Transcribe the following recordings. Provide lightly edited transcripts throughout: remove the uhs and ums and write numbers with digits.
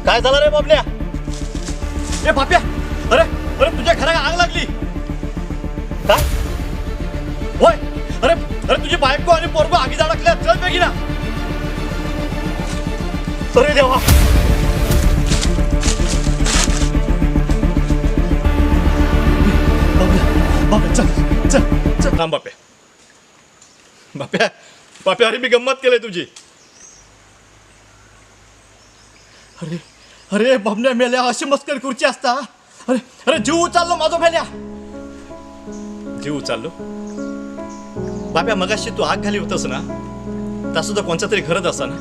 काय झालं रे बाबल्या? ए बाप्या, अरे अरे तुझ्या घराला आग लागली काय? होय, अरे अरे तुझी बायको आणि पोरगो आगीत अडकल्या. चल बेगी ना. अरे देवा. बाप्या चल चल चल. थांब बाप्या. बाप्या बाप्या, अरे मी गंमत केली तुझी. अरे अरे बाबण्या मेल्या, अशी मस्करी खुर्ची असता. अरे अरे जीव उचललो माझा मेल्या. जीव उचललो बाप्या. मगाशी तू आग घाली होतस ना, त्या सुद्धा कोणचा तरी घरच असा ना.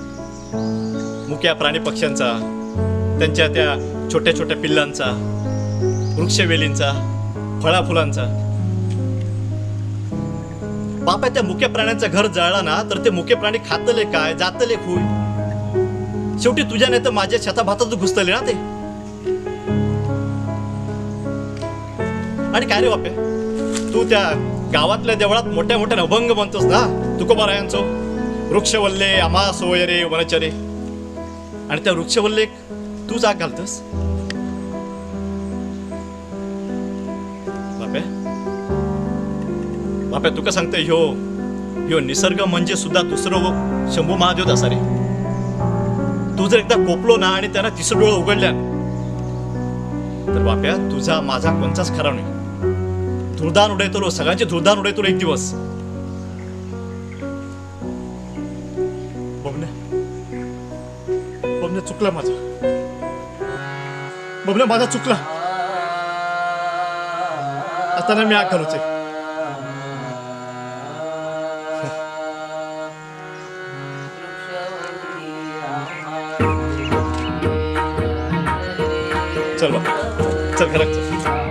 मुक्या प्राणी पक्ष्यांचा, त्यांच्या त्या छोट्या छोट्या पिल्लांचा, वृक्षवेलींचा, फळा फुलांचा. बाप्या त्या मुक्या प्राण्यांचं घर जळला ना, तर ते मुके प्राणी खातले काय, जातले खूय. शेवटी तुझ्या नाही तर माझ्या छताभातात घुसतले ना ते. आणि काय रे बाप्या, तू त्या गावातल्या देवळात मोठ्या मोठ्या अभंग म्हणतोस ना, तुकोबारायांचो. वृक्षवल्ले आम्हा सोयरे वनचरे. आणि त्या वृक्षवल्लेक तू जाग घालतस. बाप्या बाप्या, तुका सांगते, ह्यो निसर्ग म्हणजे सुद्धा दुसरं शंभू महादेव असा रे. तू जर एकदा कोपलो ना आणि त्यांना तिसरं डोळं उघडल्या तर बाप्या, तुझा माझा कोणताच खरा नाही. धुरदान उडयतो, सगळ्यांचे धुरदान उडयतो एक दिवस. बबन्या बबन्या, चुकला माझा. बबन्या माझा चुकला. आता ना मी आग घालूचे. चल बाबा, चल घरात चल.